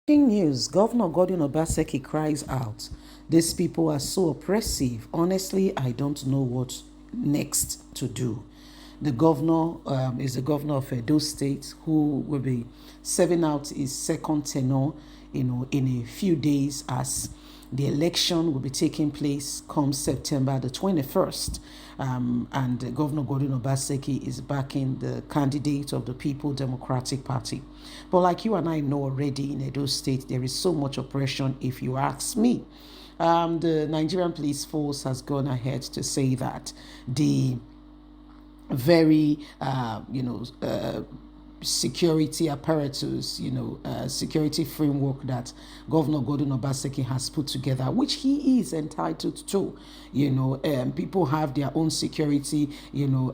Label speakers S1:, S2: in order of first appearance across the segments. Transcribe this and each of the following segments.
S1: Breaking news, Governor Godwin Obaseki cries out. These people are so oppressive. Honestly, I don't know what next to do. The governor is the governor of Edo State, who will be serving out his second tenure, in a few days, as the election will be taking place come September the 21st. And Governor Godwin Obaseki is backing the candidate of the People Democratic Party. But like you and I know already, in Edo State, there is so much oppression, if you ask me. The Nigerian police force has gone ahead to say that the very, security apparatus, security framework that Governor Godwin Obaseki has put together, which he is entitled to. People have their own security,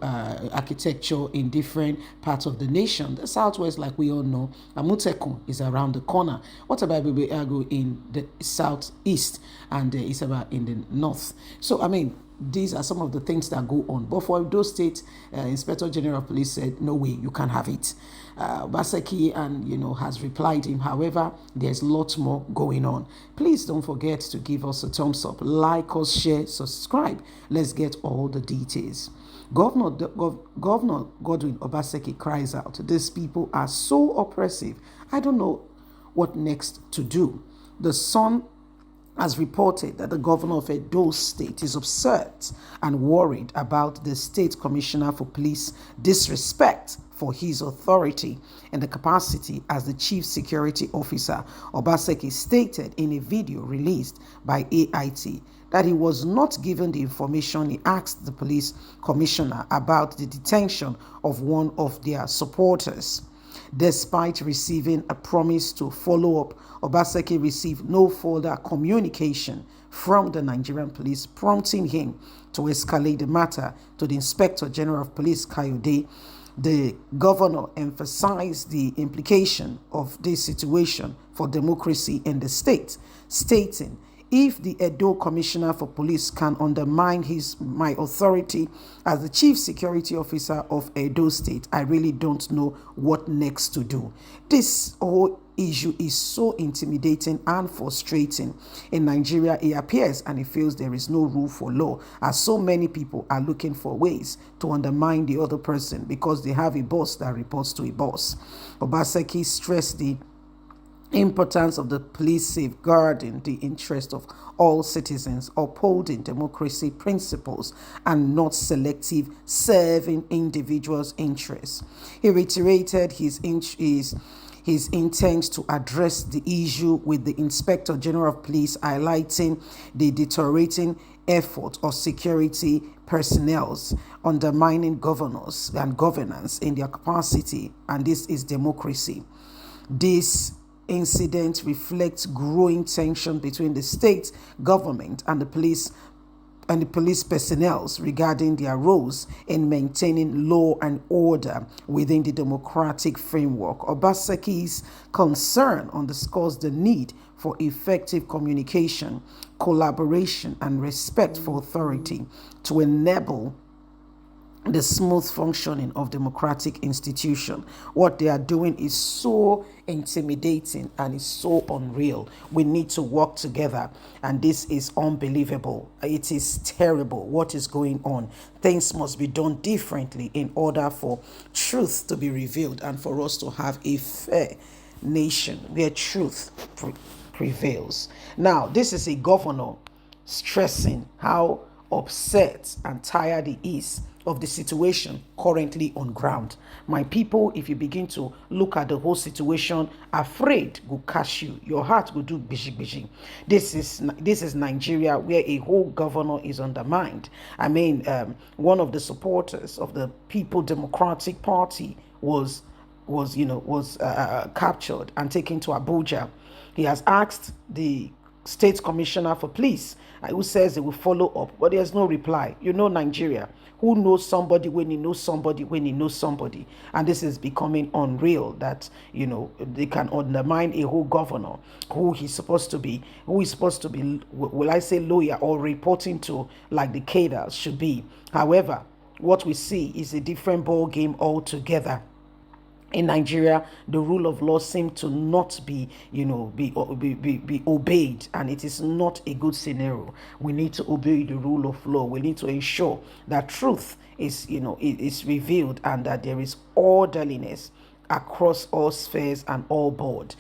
S1: architecture in different parts of the nation. The Southwest, like we all know, Amutekun is around the corner. What about Bebeago in the Southeast and Isaba in the North? So, these are some of the things that go on. But for those State, Inspector General of Police said, no way, you can't have it. Baseki has replied him. However, there's lots more going on. Please don't forget to give us a thumbs up, like us, share, subscribe. Let's get all the details. Governor Godwin Obaseki cries out, these people are so oppressive. I don't know what next to do. The Sun has reported that the governor of Edo State is upset and worried about the state commissioner for police disrespect for his authority and the capacity as the chief security officer. Obaseki stated in a video released by AIT that he was not given the information he asked the police commissioner about the detention of one of their supporters. Despite receiving a promise to follow up, Obaseki received no further communication from the Nigerian police, prompting him to escalate the matter to the Inspector General of Police, Kayode. The governor emphasized the implication of this situation for democracy in the state, stating, if the Edo Commissioner for Police can undermine my authority as the Chief Security Officer of Edo State, I really don't know what next to do. This whole issue is so intimidating and frustrating. In Nigeria, it appears and it feels there is no rule for law, as so many people are looking for ways to undermine the other person because they have a boss that reports to a boss. Obaseki stressed the importance of the police safeguarding the interest of all citizens, upholding democracy principles, and not selective serving individuals' interests. He reiterated his intent to address the issue with the Inspector General of Police, highlighting the deteriorating effort of security personnel, undermining governors and governance in their capacity, and this is democracy. This incident reflects growing tension between the state government and the police personnel regarding their roles in maintaining law and order within the democratic framework. Obaseki's concern underscores the need for effective communication, collaboration, and respect for authority to enable the smooth functioning of democratic institution. What they are doing is so intimidating and is so unreal. We need to work together, and this is unbelievable. It is terrible what is going on. Things must be done differently in order for truth to be revealed and for us to have a fair nation where truth prevails. Now, this is a governor stressing how upset and tired he is of the situation currently on ground. My people, if you begin to look at the whole situation, afraid will catch you. Your heart will do bishi. This is Nigeria, where a whole governor is undermined. One of the supporters of the People Democratic Party was captured and taken to Abuja. He has asked the State Commissioner for Police, who says they will follow up, but there's no reply. Nigeria, who knows somebody when he knows somebody when he knows somebody, and this is becoming unreal that they can undermine a whole governor who is supposed to be, will I say lawyer or reporting to, like the cadres should be. However, what we see is a different ball game altogether. In Nigeria, the rule of law seems to not be, be obeyed, and it is not a good scenario. We need to obey the rule of law. We need to ensure that truth is revealed and that there is orderliness across all spheres and all board,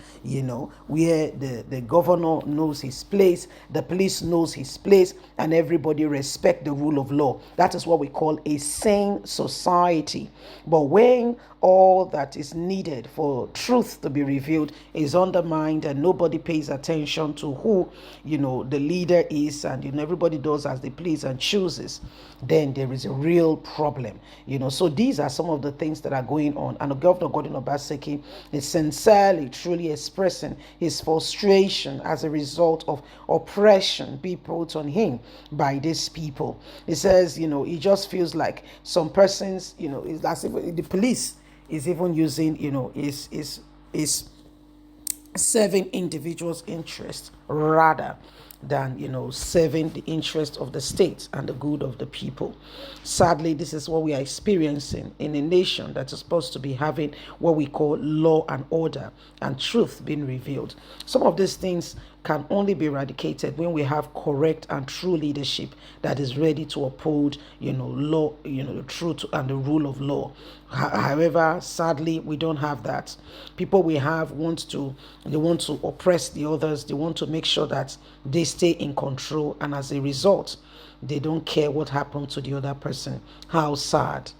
S1: where the governor knows his place, the police knows his place, and everybody respect the rule of law. That is what we call a sane society. But when all that is needed for truth to be revealed is undermined and nobody pays attention to who the leader is, and everybody does as they please and chooses, then there is a real problem. So these are some of the things that are going on, and the Governor Gordon Obaseki is sincerely, truly expressing his frustration as a result of oppression being put on him by these people. He says, he just feels like some persons, it's as if the police is even using, is serving individuals' interests rather than serving the interest of the state and the good of the people. Sadly, this is what we are experiencing in a nation that is supposed to be having what we call law and order and truth being revealed. Some of these things can only be eradicated when we have correct and true leadership that is ready to uphold law, the truth and the rule of law. However, sadly, we don't have that. People we have want to oppress the others. They want to make sure that they stay in control, and as a result, they don't care what happened to the other person. How sad.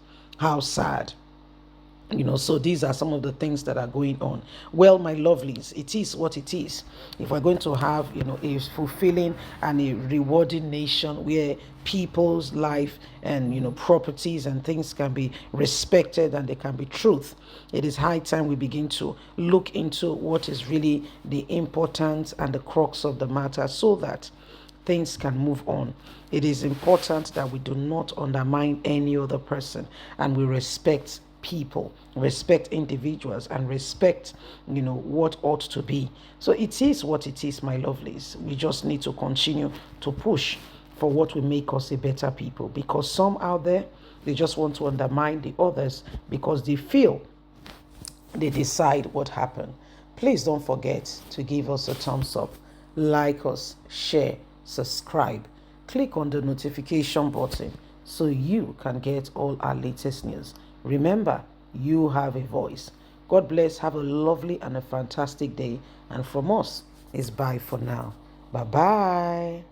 S1: So these are some of the things that are going on. Well, my lovelies, it is what it is. If we're going to have a fulfilling and a rewarding nation where people's life and properties and things can be respected and there can be truth, it is high time we begin to look into what is really the importance and the crux of the matter, so that things can move on. It is important that we do not undermine any other person, and we respect people, respect individuals, and respect what ought to be. So it is what it is, my lovelies. We just need to continue to push for what will make us a better people, because some out there, they just want to undermine the others because they feel they decide what happened. Please don't forget to give us a thumbs up, like us, share, subscribe, click on the notification button so you can get all our latest news. Remember, you have a voice. God bless. Have a lovely and a fantastic day. And from us, it's bye for now. Bye-bye.